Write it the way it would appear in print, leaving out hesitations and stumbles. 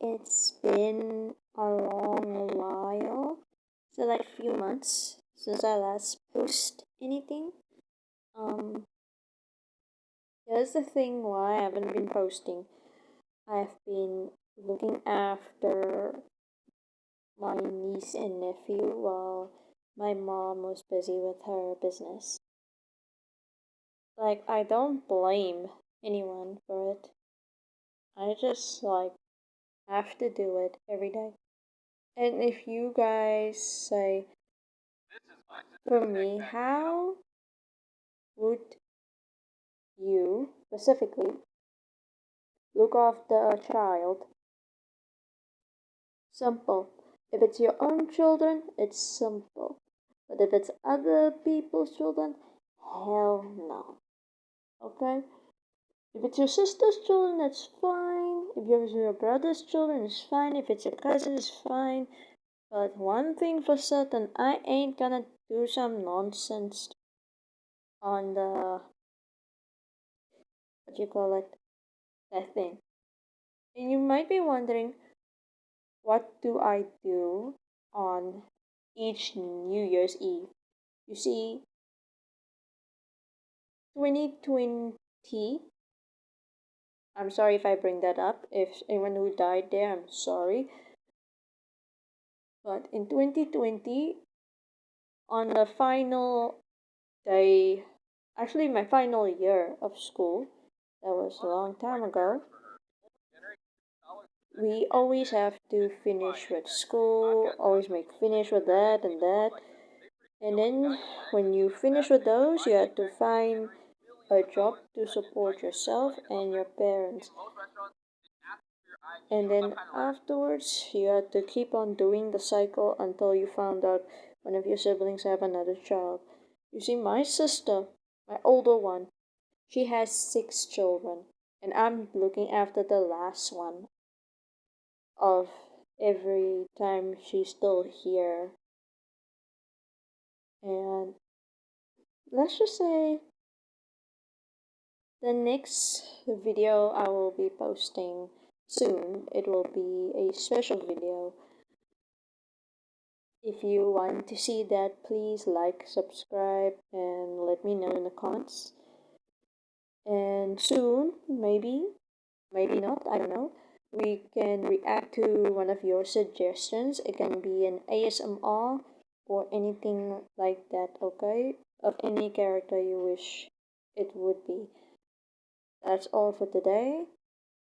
it's been a long while, so like few months since I last post anything. Um, Here's the thing why I haven't been posting. I've been looking after my niece and nephew while my mom was busy with her business. Like, I don't blame anyone for it. I just have to do it every day. And if you guys say, for me, how would you specifically look after a child? Simple. If it's your own children, it's simple. But if it's other people's children, hell no. Okay? If it's your sister's children, that's fine. If it's your brother's children, it's fine. If it's your cousin, it's fine. But one thing for certain, I ain't gonna do some nonsense on the, what you call it, that thing. And you might be wondering, what do I do on each New Year's Eve? You see, 2020, I'm sorry if I bring that up. If anyone who died there, I'm sorry. But in 2020, on the final day, actually my final year of school, that was a long time ago, we always have to finish with school, always make finish with that and that. And then when you finish with those, you have to find a job to support yourself and your parents. And then afterwards, you have to keep on doing the cycle until you found out one of your siblings have another child. You see, my sister, my older one, she has 6 children, and I'm looking after the last one of every time she's still here. And let's just say the next video I will be posting soon, it will be a special video. If you want to see that, please like, subscribe, and let me know in the comments. And soon, maybe, maybe not, I don't know, we can react to one of your suggestions. It can be an ASMR or anything like that, okay? Of any character you wish it would be. That's all for today.